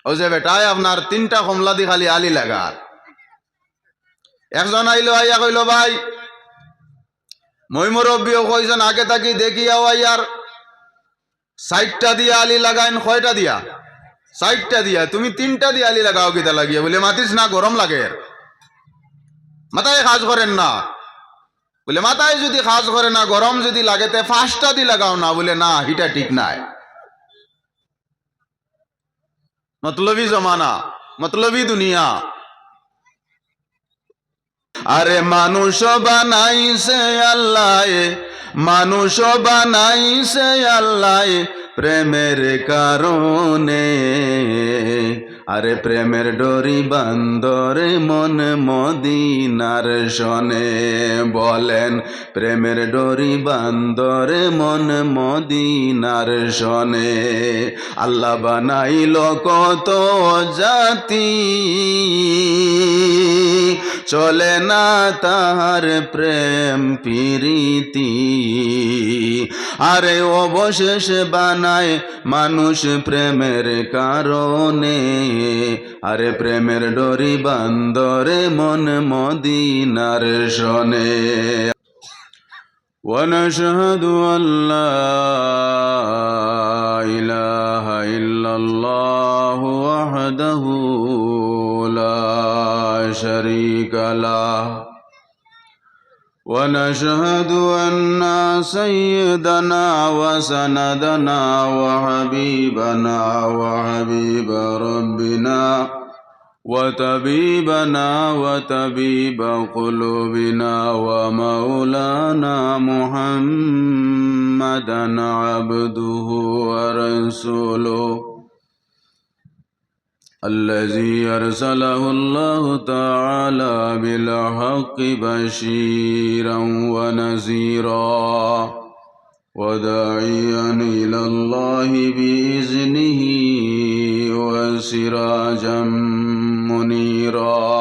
ও যে বেটায় আপনার 3টা কমলা দি খালি আলি লাগা। একজন আইলো, আইয়া কইল ভাই মই মুরব্বিও কইছেন আগে থাকি দেখিয়াও আইয়ার 60টা দিয়া আলি লাগাইন। কয়টা দিয়া? 60টা দিয়া। তুমি 3টা দিয়া আলি লাগাও কিতা লাগিয়া? বলে মাতিস না, গরম লাগে, মাথায় কাজ করেন না। বলে মাথায় যদি কাজ করে না, গরম যদি লাগে তে 5টা দি লাগাও না। বলে না, হিটা ঠিক নাই। মতলবি জমানা, মতলবি দুনিয়া। আরে মানুষ বানাইছে আল্লাহ, মানুষ বানাইছে আল্লাহ প্রেমের কারণে। আরে প্রেমের ডরি বান্দরে মন মদিনার শনে। বলেন প্রেমের ডরি বান্দরে মন মদিনার শনে। আল্লাহ বানাইল কত জাতি, চলে না তাহার প্রেম প্রীতি। আরে অবশেষে বানায় মানুষ প্রেমের কারণে। আরে প্রেমের ডরি বান্দরে মন মদিনার শনে। ونشهد أن لا إله إلا الله وحده لا شريك له، ونشهد أن سيدنا وسندنا وحبيبنا وحبيب ربنا وطبيبنا وطبيب قلوبنا ومولانا محمدا عبده ورسوله الذي أرسله الله تعالى بالحق بشيرا ونذيرا وداعيا إلى الله بإذنه وسراجا منيرا.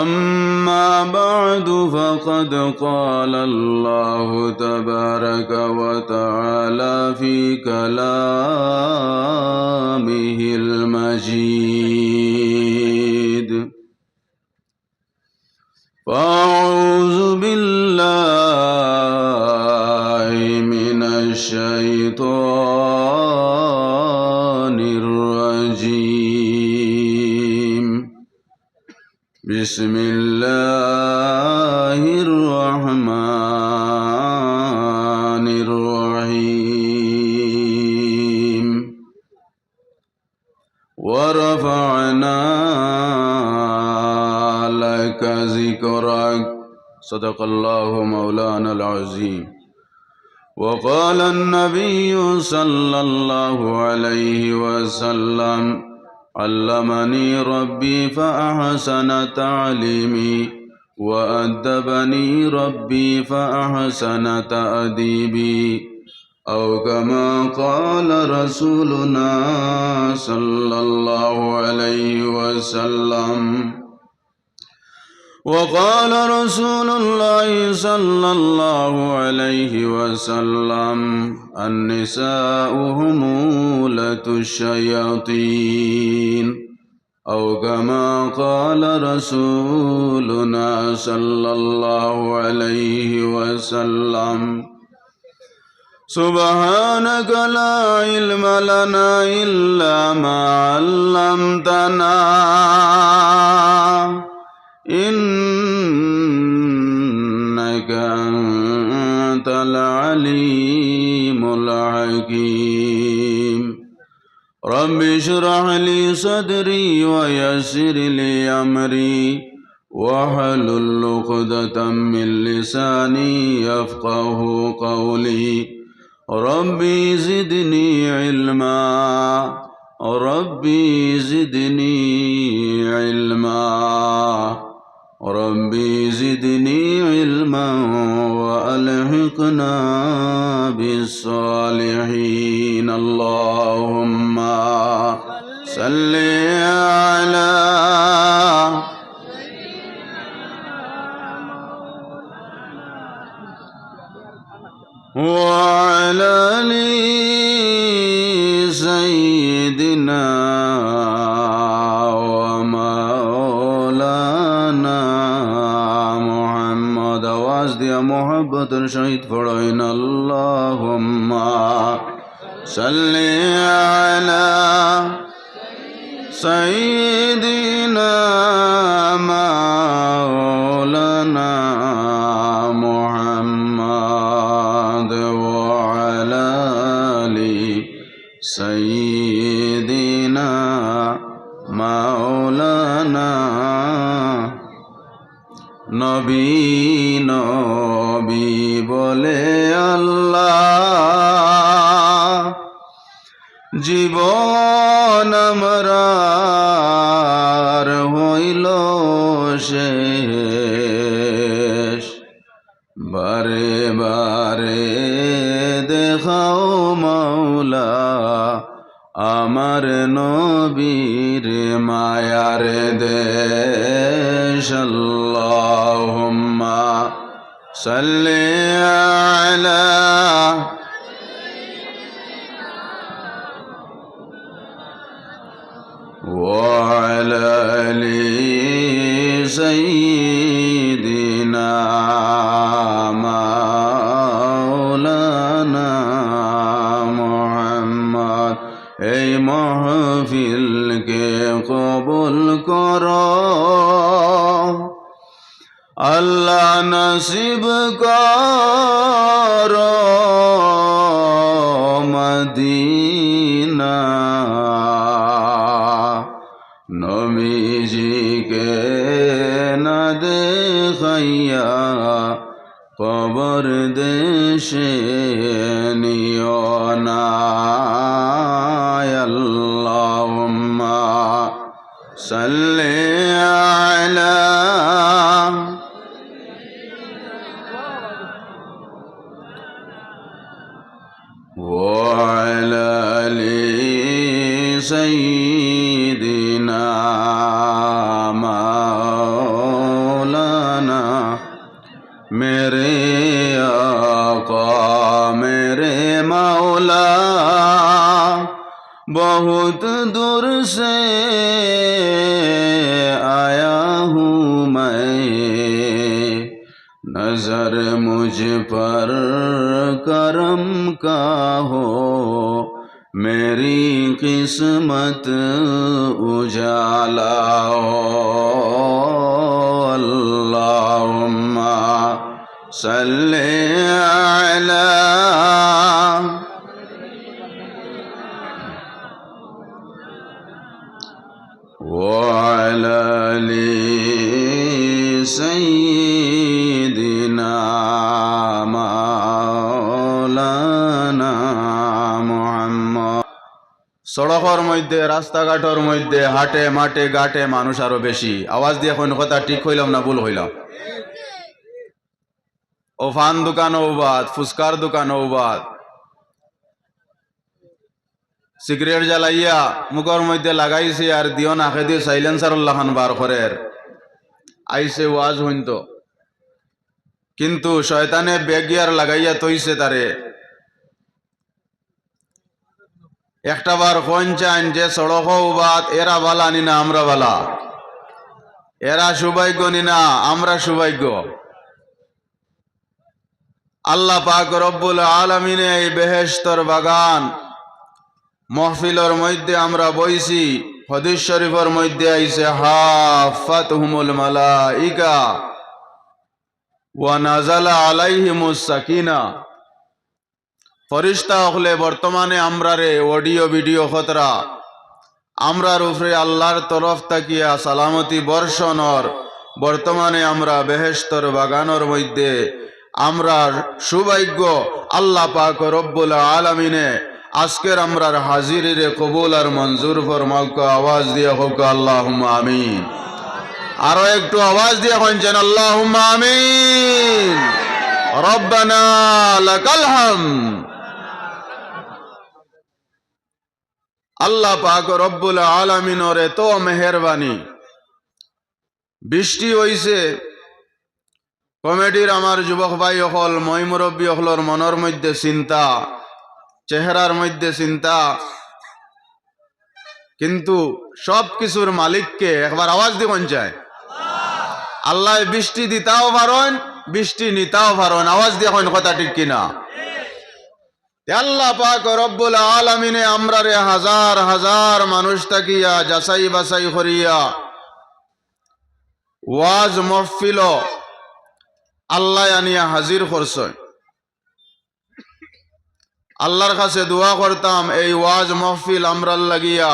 أما بعد فقد قال الله تبارك وتعالى في كلامه المجيد: فأعوذ بالله من الشيطان الرجيم. بسم الله الرحمن الرحيم. ورفعنا لك ذكرك. صدق الله مولانا العظيم. وقال النبي صلى الله عليه وسلم: علمني ربي فأحسن تعليمي، وأدبني ربي فأحسن تأديبي، أو كما قال رسولنا صلى الله عليه وسلم. وقال رسول الله صلى الله عليه وسلم: النساء همولة الشياطين، أو كما قال رسولنا صلى الله عليه وسلم. سبحانك لا علم لنا إلا ما علمتنا، إنك أنت العليم الحكيم. رب اشرح لي صدري ويسر لي أمري واحلل عقدة من لساني يفقه قولي. ربي زدني علما، ربي زدني علما، ربي زدني علما وألحقنا بالصالحين. اللهم صل على وعلى آل سيدنا ومولانا محمد आवाज दिया मोहब्बत शहीद पढ़ोइन अल्लाहुम्मा सल्ली अला सय्यिदिना मौलाना मुहम्मद व अला आलि सय्यिदिना मौलाना नबी नबी बोले अल्लाह জীবন আমরার হইল শেষ বারে বারে দেখাও মাওলা আমার নবীর মায়ার দেশ আল্লাহুম্মা সাল্লি আলা وعلى آل سيدنا مولانا محمد এই মাহফিলকে কবুল করো আল্লাহ নসিব করো মদিনা নবীজিকে না দেখাইয়া কবর দেশে নিও না আল্লাহুম্মা সাল্লি আলা ওয়া আলা আলি সাইয়্যিদিনা मौलाना मेरे आका मेरे मौला बहुत दूर से आया हूँ मैं नजर मुझ पर करम का हो मेरी किस्मत उजाला हो अल्लाहुम्मा सल्ली अला व अला आलि सय्यिदिना मौलाना সড়কের মধ্যে রাস্তাঘাটের মধ্যে হাটে মাঠে ঘাটে মানুষ আরো বেশি আওয়াজ দিয়ে কোন কথা ঠিক হইলাম না ভুল হইলাম ও ফান দোকান বাদ ফুচকার দোকান বাদ সিগারেট জ্বালাইয়া মুখের মধ্যে লাগাইছে আর দিও না খেদি সাইলেন্সার খান বার করের আইসে ওয়াজ হইত কিন্তু শয়তানে বেগিয়ার লাগাইয়া তৈছে তারে একটা বার কোন চান যে সড়ক বাদ এরা বালা নি না আমরা বালা এরা সৌভাগ্য নি না আমরা সৌভাগ্য আল্লাহ পাক রব্বুল আলামিনে এই বেহেশতর বাগান মাহফিলের মধ্যে আমরা বইছি হাদিস শরীফের মধ্যে আইছে হাফাতহুমুল মালাইকা ওয়া নাযালা আলাইহিমুস সাকিনা ফরিস্তা হলে বর্তমানে আমরারে অডিও ভিডিও খতরা আমরার উপরে আল্লাহর তরফ তাকিয়া সালামতি বর্ষণর বর্তমানে আমরা বেহেশতর বাগানের মধ্যে আমরা সৌভাগ্য আল্লাহ পাক রব্বুল আলামিনে আজকের আমরার হাজিরিরে কবুল আর মঞ্জুর ফরমাওক আওয়াজ দিয়ে হোক আল্লাহুম্মা আমিন আরো একটু আওয়াজ দিয়ে কইছেন আল্লাহুম্মা আমিন রব্বানা লাকাল হামদ আল্লাহ পাক রব্বুল আলামিনের এত মেহেরবানি বৃষ্টি হইছে কমিটির আমার যুবক ভাই হল মই মুরব্বী হলর মনের মধ্যে চিন্তা চেহারার মধ্যে চিন্তা কিন্তু সব কিছুর মালিককে একবার আওয়াজ দিবেন চায় আল্লাহ বৃষ্টি দিতাও পারেন বৃষ্টি নিতাও পারেন আওয়াজ দিয়ে এখন কথা ঠিক কিনা আল্লাহ পাক রব্বুল আলামিনে আমরা রে হাজার হাজার মানুষ তাকিয়া যাচাই বাছাই করিয়া ওয়াজ মাহফিল আল্লাহ আনিয়া হাজির করছেন আল্লাহর কাছে দোয়া করতাম এই ওয়াজ মাহফিল আমরার লাগিয়া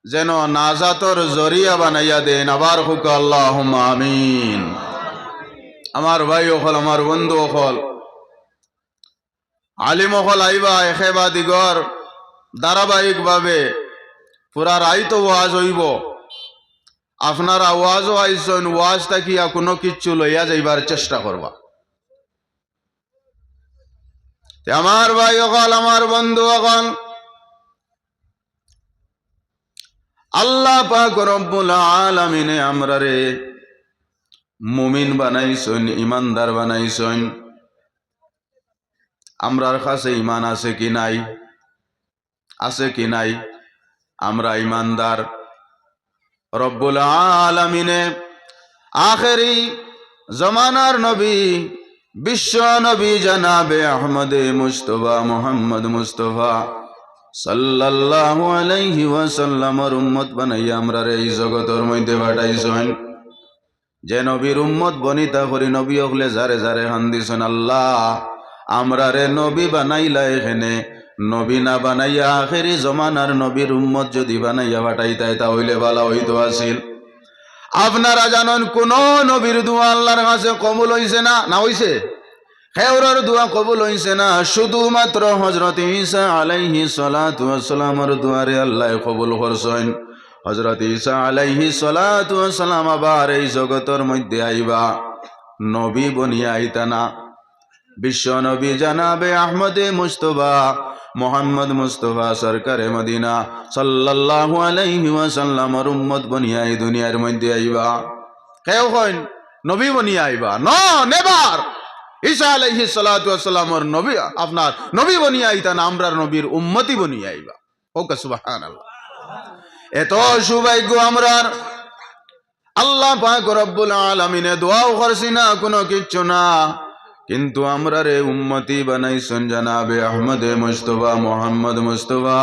যেন নাজাতর জরিয়া বানাইয়া দেন আবার হুক আল্লাহুম্মা আমিন আমার ভাই অকল আমার বন্ধু অকল আলিম অকল আইবা একেবা দিগর ধারাবাহিকভাবে পুরা রাইতো ওয়াজ হইব আপনারা ওয়াজও আইসন ওয়াজ তাকিয়া কোনো কিচ্ছু লইয়া যাইবার চেষ্টা করবা আমার ভাই অকল আমার বন্ধু অকল আল্লাহ পাক রব্বুল আলামিনে আমরা রে মুমিন বানাইছেন ইমানদার বানাইছেন আমরার কাছে ইমান আছে কি নাই আছে কি নাই আমরা ইমানদার রব্বুল আলামিনে আখেরি জমানার নবী বিশ্ব নবী জনাবে আহমদে মুস্তফা মুহাম্মদ মুস্তফা সাল্লাল্লাহু আলাইহি ওয়াসাল্লামের উম্মত বানাইয়া আমরা এই জগতের মধ্যে পাঠাইছেন যে নবীর উম্মত বনিতা করি নবী হলে যারে যারে হান্দিছেন আল্লাহ আমরা রে নবী বানাইলা এখানে নবী না বানাইয়া আখেরি জমানার নবীর উম্মত যদি বানাইয়া পাঠাইতাই তাহলে ভালো হইতো আছিল আপনারা জানেন কোন নবীর দোয়া আল্লাহর কাছে কবুল হইছে না না হইছে খেউরের দোয়া কবুল হইছে না শুধুমাত্র হযরত ঈসা আলাইহিস সালাতু ওয়াস সালামের দোয়ারে আল্লাহ কবুল করছেন হযরত ঈসা আলাইহিস সালাতু ওয়াস সালাম আবার এই জগতের মধ্যে আইবা নবী বনিয়া আইতানা বিশ্ব নবী জনাবে আহমদে মুস্তফা মুহাম্মদ মুস্তফা সরকারে মদিনা সাল্লাল্লাহু আলাইহি ওয়াসাল্লামের উম্মত বনিয়া এই দুনিয়ার মধ্যে আইবা কেউ কইন নবী বনিয়া আইবা নেভার ঈসা আলাইহিস সালাতু ওয়াস সালামের নবী আপনার নবী বনিয়া আইতা না আমরার নবীর উম্মতি বনিয়া আইবা ওকে সুবহানাল্লাহ এত সৌভাগ্য আমরার আল্লাহ পাক রব্বুল আলামিনে দোয়াও করছি না কোনো কিচ্ছু না কিন্তু আমরা রে উম্মতি বানাইছেন জনাবে আহমদে মুস্তফা মুহাম্মদ মুস্তফা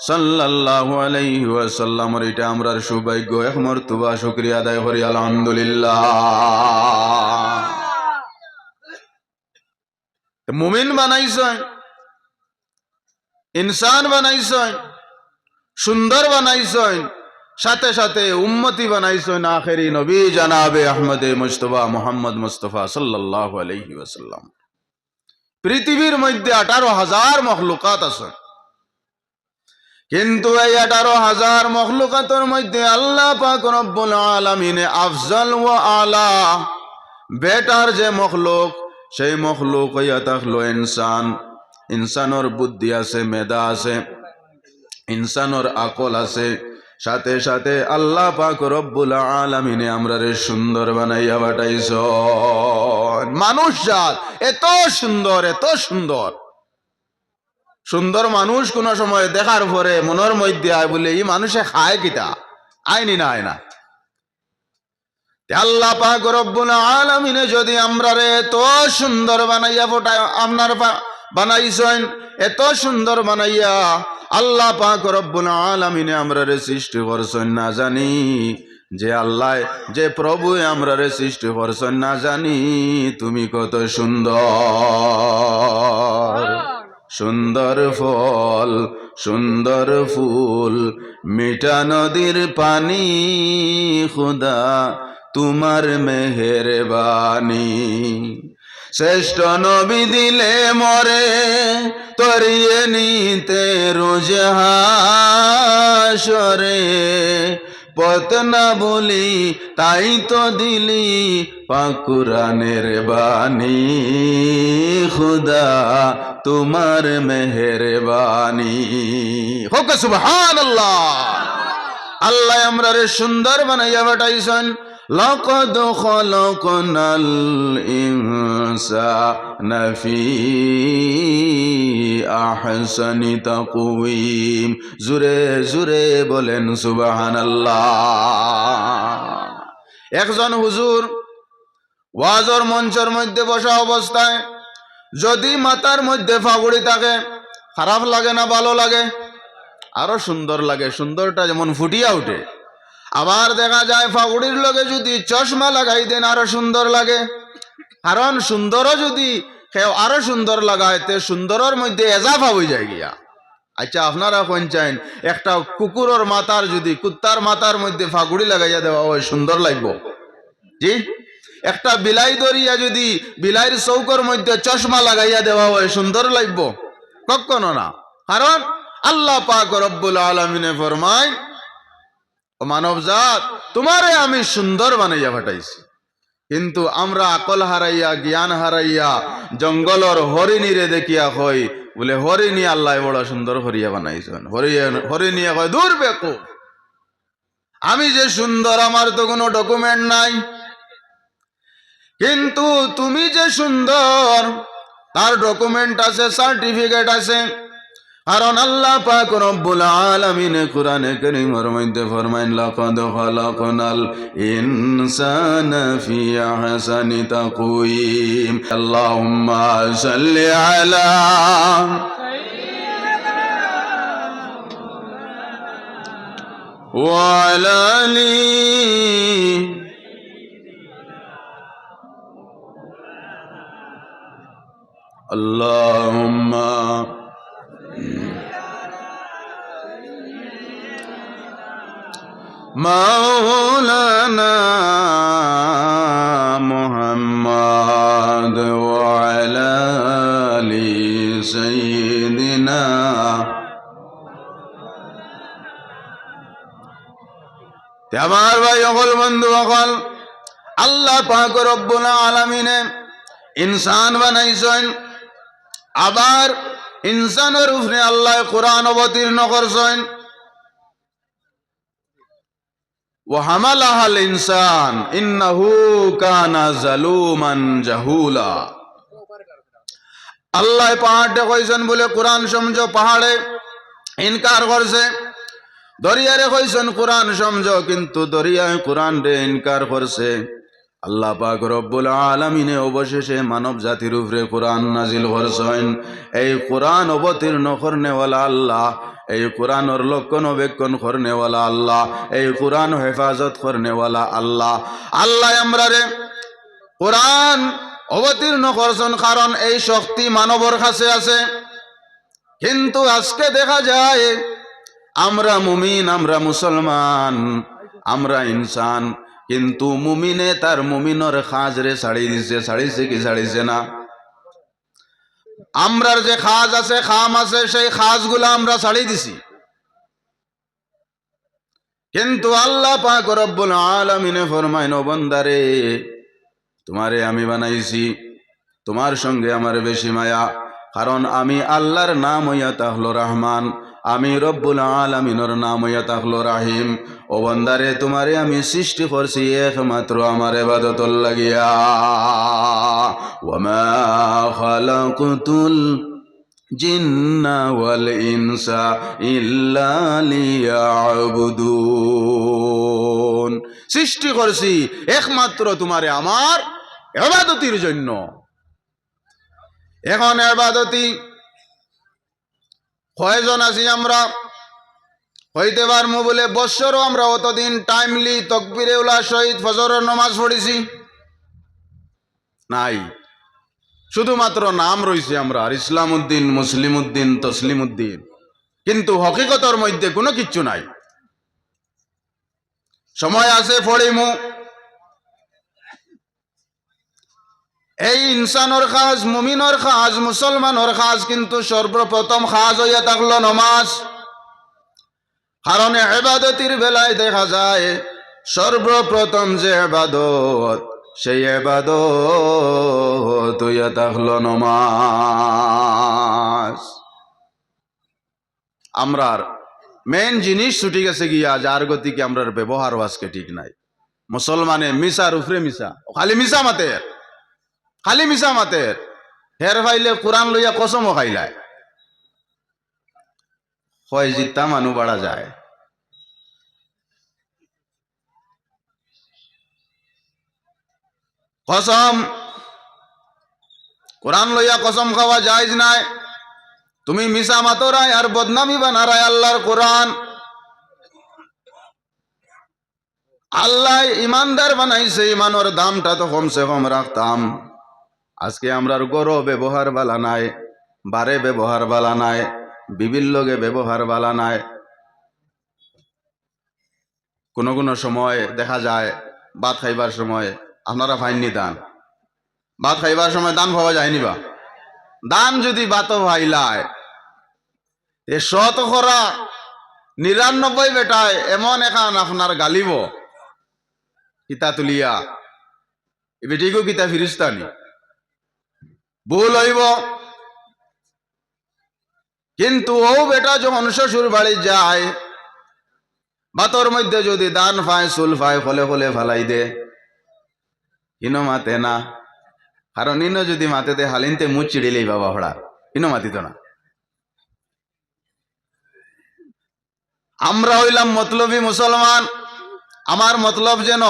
সাল্লাল্লাহু আলাইহি ওয়াসাল্লামের এটা আমরার সৌভাগ্য এক মর্তবা শুকরিয়া আদায় করি আলহামদুলিল্লাহ মুমিন বানাইছেন ইনসান বানাইছেন সুন্দর বানাইছেন সাথে সাথে উম্মতি বানাইছেন আখেরি নবী জনাবে আহমদে মুস্তফা মুহাম্মদ মুস্তফা সাল্লাল্লাহু আলাইহি ওয়াসাল্লাম পৃথিবীর মধ্যে 18,000 মখলুকাত আছে কিন্তু এই 18,000 মখলুকাতের মধ্যে আল্লাহ পাক রব্বুল আলামিনে আফজল ওয়া আলা বেটার যে মখলুক সেই মখলুক হইয়া থাকলো ইনসান ইনসানের বুদ্ধি আছে মেধা আছে ইনসানের আকল আছে সাথে সাথে আল্লাহ পাক রব্বুল আলামিনে আমরারে সুন্দর বানাইয়া পাঠাইছেন মানুষ জাত এত সুন্দর এত সুন্দর সুন্দর মানুষ কোন সময় দেখার পরে মনের মধ্যে আয় বলে এই মানুষে খায় কিতা আইনি না আয় না আল্লাহ পাক রব্বুল আলামিনে যদি আমরারে এত সুন্দর বানাইয়া আপনার বানাইছেন এত সুন্দর বানাইয়া আল্লাহ পাক রব্বুল আলামিনে আমরারে সৃষ্টি করছেন না জানি যে আল্লাহ যে প্রভু আমরারে সৃষ্টি করছেন না জানি তুমি কত সুন্দর সুন্দর ফল সুন্দর ফুল মিঠা নদীর পানি খুদা তোমার মেহেরবানি শ্রেষ্ঠ নবী দিলে মরে তরিয়ে নিতে রোজ হাসরে পথ না বলি তাই তো দিলি পাক কুরআনের বাণী খুদা তোমার মেহেরবানি হোক সুবহানাল্লাহ আল্লাহ আমরারে সুন্দর বানাইয়া পাঠাইছেন লাকাদ খালাকনাল ইনসানা ফি আহসানি তাকওয়িম। জোরে জোরে বলেন সুবহানাল্লাহ। একজন হুজুর ওয়াজর মঞ্চের মধ্যে বসা অবস্থায় যদি মাথার মধ্যে ফাগুড়ি থাকে, খারাপ লাগে না ভালো লাগে? আরো সুন্দর লাগে, সুন্দরটা যেমন ফুটিয়া উঠে। আবার দেখা যায় ফাগুড়ির লগে যদি চশমা লাগাই দেন আরো সুন্দর লাগে। কারণ সুন্দরও যদি কেউ আরো সুন্দর লাগায় তে সুন্দরের মধ্যে এজাফা হয়ে যায় গিয়া। আচ্ছা আপনারা কোন চাইন একটা কুকুরের মাথার যদি কুত্তার মাথার মধ্যে ফাগুড়ি লাগাইয়া দেওয়া হয় সুন্দর লাগবো? জি। একটা বিলাই দরিয়া যদি বিলাইয়ের চৌকর মধ্যে চশমা লাগাইয়া দেওয়া হয় সুন্দর লাগবো? কখনো না। কারণ আল্লাহ পাক রব্বুল আলামিনে ফরমায়, ও মানব জাত, তোমারে আমি সুন্দর বানাইয়া পাঠাইছি। কিন্তু আমরা আকল হারাইয়া জ্ঞান হারাইয়া জঙ্গলর হরিণীরে দেখিয়া কই বলে হরিণী আল্লাহ বড় সুন্দর করিয়া বানাইছেন। হরিণী কয় দূর বেকু, আমি যে সুন্দর আমার তো কোনো ডকুমেন্ট নাই। কিন্তু তুমি যে সুন্দর তার ডকুমেন্ট আছে, সার্টিফিকেট আছে। কারণ আল্লাহ পাক রব্বুল আলামিন কোরআনে কারীমের মধ্যে ফরমাইন, লাকাদ খালাকনাল ইনসানা ফি আহসানি তাকওয়িম। আল্লাহুম্মা সাল্লি আলা ওয়া আলা আলি আল্লাহুম্মা মাওলানা মুহাম্মদ ওয়া আলা আলি সাইয়্যিদিনা। আমার ভাই সকল বন্ধু সকল, আল্লাহ পাক রব্বুল আলামিনে ইনসান বানাইছেন। আবার ইনসানের উপরে আল্লাহ কোরআন অবতীর্ণ করছেন। وحملها الإنسان إنه كان ظلوما جهولا। আল্লাহ পাহাড়ে কইছেন বলে কোরআন সমঝো পাহাড়ে ইনকার করছে। দরিয়ারে কইছেন কোরআন সমঝো, কিন্তু দরিয়ায় কোরআন রে ইনকার করছে। আল্লাহ পাক রব্বুল আলামিনে অবশেষে মানব জাতির উপরে কোরআন নাজিল করছেন। এই কোরআন অবতীর্ণ করনেওয়ালা আল্লাহ, এই কোরআনের রক্ষণাবেক্ষণ করনেওয়ালা আল্লাহ, এই কোরআন হেফাজত করনেওয়ালা আল্লাহ। আল্লাহ আমরা রে কোরআন অবতীর্ণ করছেন, কারণ এই শক্তি মানবর কাছে আছে। কিন্তু আজকে দেখা যায় আমরা মুমিন, আমরা মুসলমান, আমরা ইনসান, কিন্তু মুমিনে তার মুমিনের খাজ রে ছাড়ি দিছে। ছাড়িছে কি ছাড়িছে না? আমরার যে খাজ আছে, খাম আছে, সেই খাজগুলা আমরা ছাড়ি দিছি। কিন্তু আল্লাহ পাক রব্বুল আলামিনে ফরমাইন, ও বান্দারে তোমারে আমি বানাইছি, তোমার সঙ্গে আমার বেশি মায়া। কারণ আমি আল্লাহর নাম হইয়া তাহলো রহমান, আমি রব্বুল আলামিনের নাম হইয়া তাহলো রাহিম। ও বান্দারে তোমারে আমি সৃষ্টি করছি একমাত্র আমার ইবাদতর লাগিয়া। ওয়ামা খালাকতুল জিন্না ওয়াল ইনসা ইল্লা লিয়াবুদুন। সৃষ্টি করছি একমাত্র তোমারে আমার ইবাদতির জন্য। এখন ইবাদতি কয়জন আছি আমরা? হইতে পারমু বলে বৎসরও আমরা অতদিন টাইমলি তকবিরে উলা শহীদ ফজরের নামাজ পড়েছি নাই? শুধুমাত্র নাম রয়েছে আমরা, আর ইসলাম উদ্দিন, মুসলিম উদ্দিন, তসলিম উদ্দিন, কিন্তু হকিকতর মধ্যে কোনো কিচ্ছু নাই। সময় আছে পড়িমু। এই ইনসানের খাজ, মুমিনের খাজ, মুসলমানের খাজ, কিন্তু সর্বপ্রথম খাজ হইয়া থাকলো নমাজ। কারণ ইবাদতির বেলায় দেখা যায় সর্বপ্রথম যে ইবাদত, সেই ইবাদত হইয়া থাকলো নমাজ। আমরার মেন জিনিস ছুটি গেছে গিয়া, যার গতিকে আমরার ব্যবহার আজকে ঠিক নাই। মুসলমানে মিসার উপরে মিসা, খালি মিসা মাতের, খালি মিসা মাতের। হের ভাইলে কোরআন লইয়া কসমও খাইলায়, হয় জিতা মানু বাড়া যায়। কসম, কোরআন লইয়া কসম খাওয়া জায়েজ নাই। তুমি মিসা মাতরাই আর বদনামি বানারাই আল্লাহর কোরআন। আল্লাহ ইমানদার বানাইছে, ইমানের দামটা তো কমসে কম রাখতাম। আজকে আমরার গরো ব্যবহার বালা নাই, বারে ব্যবহার বালা নাই, বিবির লগে ব্যবহার বালা নাই। কোন কোন সময় দেখা যায় ভাত খাইবার সময় আপনারা ফাইননি দান, ভাত খাইবার সময় দান পাওয়া যায়নি বা দান যদি বাতো ভাইলায় এ 99 বেটায় এমন এখন আপনার গালিব কিতা তুলিয়া এ বেটিগো কিতা ফিরিস্তানি ভুল হইব। কিন্তু ও বেটা যখন শ্বশুর বাড়ি যায় বাতর মধ্যে যদি দান পায় চুল পায় ফলে ফলে ফালাই দে, ইনো মাতে না। কারণ ইনো যদি মাতেতে হালিনতে মুখ চিড়িলেই বাবা হড়া, ইনো মাতিত না। আমরা হইলাম মতলবী মুসলমান। আমার মতলব যেন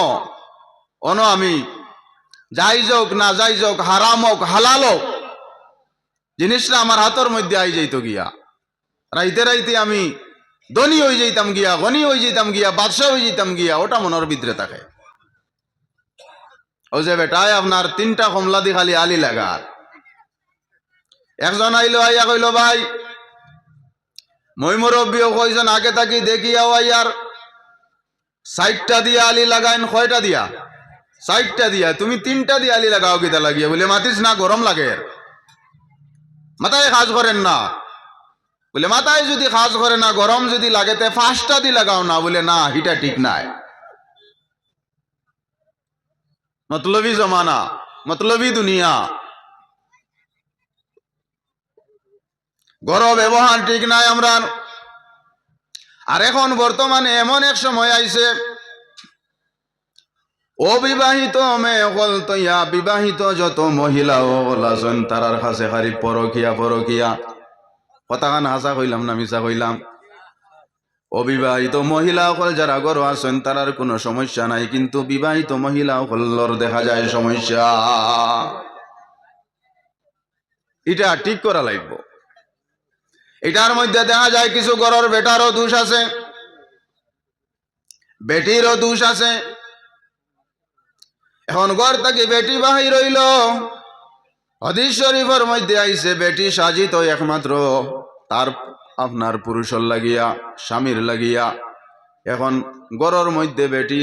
আমি যাই যোক না যাই যোক, হারাম হোক হালাল হোক, জিনিসটা আমার হাতের মধ্যে আই যাইতো গিয়া। রাইতে রাইতে আমি ধনী হয়ে যেতাম গিয়া, গনি হয়ে যেতাম গিয়া, বাদশাহ হয়ে যেতাম গিয়া, ওটা মনের ভিতরে থাকে। ও যে বেটায় আপনার 3টা কমলা দি খালি আলি লাগা। একজন আইলো, আইয়া কইল ভাই মই মুরব্বিও কইছেন আগে থাকি দেখিয়া আইয়ার 60টা দিয়া আলি লাগাইন। কয়টা দিয়া? 60টা দিয়া। তুমি 3টা দিয়া আলি লাগাও কিতা লাগিয়া? বলে মাতিস না, গরম লাগে, মাথায় কাজ করেন না। বলে মাথায় যদি কাজ করে না, গরম যদি লাগে তে 5টা দি লাগাও না। বলে না, হিটা ঠিক নাই। মতলবী জমানা, মতলবী দুনিয়া, গরম ব্যবহার ঠিক নাই আমরা। আর এখন বর্তমানে এমন এক সময় আইছে অবিবাহিত মেয়ে হল তৈয়া বিবাহিত যত মহিলা হল আছেন তারার কাছে খালি পরকিয়া পরকিয়া। কথাখান হাসা কইলাম না মিছা কইলাম? অবিবাহিত মহিলা হল যারা গর আছেন তারার কোনো সমস্যা নাই, কিন্তু বিবাহিত মহিলা হলর দেখা যায় সমস্যা। এটা ঠিক করা লাগবে। এটার মধ্যে দেখা যায় কিছু গরর বেটারও দোষ আছে, বেটিরও দোষ আছে। এখন ঘর থেকে বেটি বাহির হইল, হাদিস শরীফের মধ্যে আইছে বেটি সাজিত একমাত্র তার আপনার পুরুষের লাগিয়া, স্বামীর লাগিয়া। এখন ঘরের মধ্যে বেটি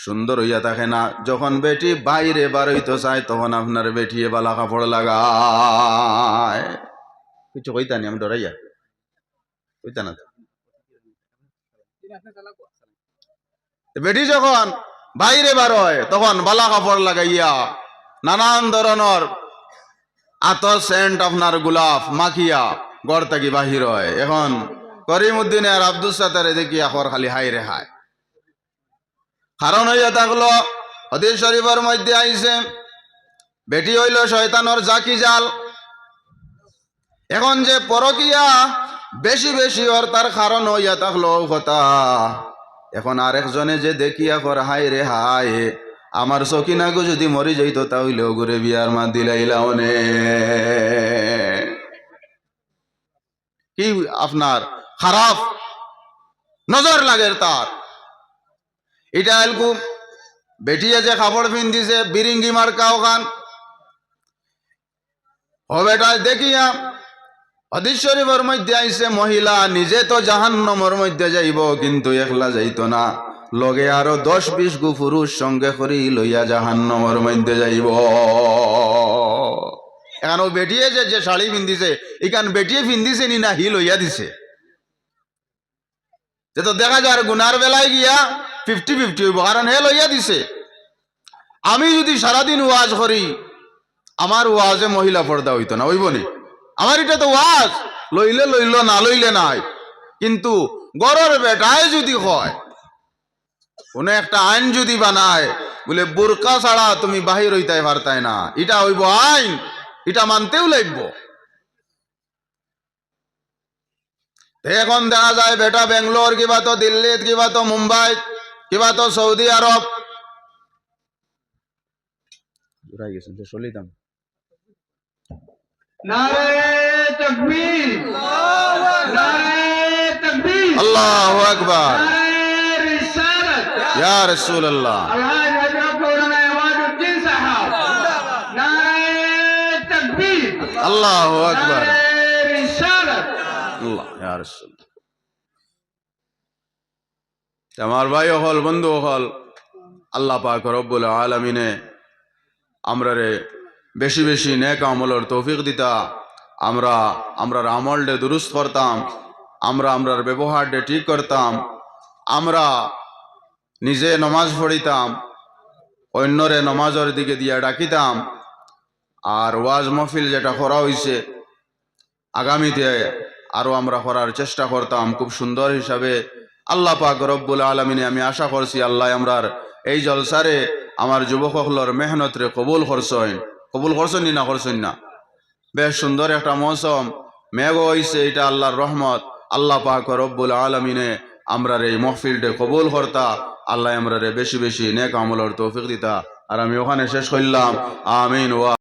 সুন্দর হইয়া থাকে না, যখন বেটি বাইরে বার হইতে চায় তখন আপনার বেটি বালা কাপড় লাগায়। কিছু কইতানি আমি ডরাইয়া কইতা না। বেটি যখন বাইরে বার হয় তখন বালা কাপড় লাগাইয়া নানান ধরনের আতর সেন্ট আপনার গোলাপ মাখিয়া গড় থেকে বাহির হয়। এখন করিমউদ্দিন আর আব্দুল সাত্তারে দেখি এখন খালি হাই রে হায়। কারণ হইয়া থাকলো হাদিস শরীফের মধ্যে আইছে বেটি হইল শয়তানের জাকি জাল। এখন যে পরকিয়া বেশি বেশি ওর তার কারণ হইয়া থাকলো কথা। এখন আরেকজনে যে দেখিয়া কর হাই রে হায়, আমার সকিনাগো যদি মরি যাইতো তাহলে ঘুরে বিয়ার মা দিলাইলা অনে কি আপনার খারাপ নজর লাগে তার। এটা এলকু বেটিয়ে যে কাপড় পিন্দিছে বিরিঙ্গি মার্কা ওখান ও বেটা দেখিয়া হাদিস শরীফের মধ্যে আইছে মহিলা নিজে তো জাহান্নামের মধ্যে যাইব, কিন্তু একলা যাইতো না, লগে আরো 10-20 গু পুরুষ সঙ্গে করি লইয়া জাহান্নামের মধ্যে যাইব। এখন ও বেটিয়ে যে শাড়ি পিন্দিছে এখান বেটিয়ে পিন্দিছে নি না হি লইয়া দিছে, যে তো দেখা যায় গুনার বেলায় গিয়া 50-50 হইব, কারণ হে লইয়া দিছে। আমি যদি সারাদিন ওয়াজ করি আমার ওয়াজে মহিলা পর্দা হইতো না, হইব নি? আমার এটা তো ওয়াজ, লইলে লইল না লইলে নাই। কিন্তু গরর বেটায় যদি হয় কোনো একটা আইন যদি বানায় বলে বোরকা ছাড়া তুমি বাহির হইতে পারতাই না, এটা হইব আইন, এটা মানতেও লাগবো। এখন দেখা যায় বেটা বেঙ্গলোর কিবা তো দিল্লি কিবা তো মুম্বাই কিবা তো সৌদি আরব আল্লাহু আকবার ইয়া রাসূলুল্লাহ আল্লাহু আকবার আল্লাহ ইয়া রাসূল। আমার ভাই হল বন্ধু হল, আল্লাহ পাক রব্বুল আলামিনে আমরারে বেশি বেশি নেক আমলের তৌফিক দিতা, আমরার আমলডে দুরুস্ত করতাম, আমরার ব্যবহারডে ঠিক করতাম, আমরা নিজে নমাজ পড়িতাম, অন্যরে নমাজের দিকে দিয়া ডাকিতাম। আর ওয়াজ মাহফিল যেটা করা হয়েছে আগামীতে আরো আমরা করার চেষ্টা করতাম খুব সুন্দর হিসাবে। আল্লাহ পাক রব্বুল আলামিনে আমি আশা করছি আল্লাহ আমরার এই জলসারে আমার যুবকসকলের মেহনত রে কবুল করছেন না করছেন না। বেশ সুন্দর একটা মৌসুম, মেঘ হইছে, এটা আল্লাহর রহমত। আল্লাহ পাক রব্বুল আলামিনে আমরার এই মাহফিলটা কবুল করতা, আল্লাহ আমরারে বেশি বেশি নেক আমলের তৌফিক দিতা। আর আমি ওখানে শেষ করলাম, আমিন ওয়া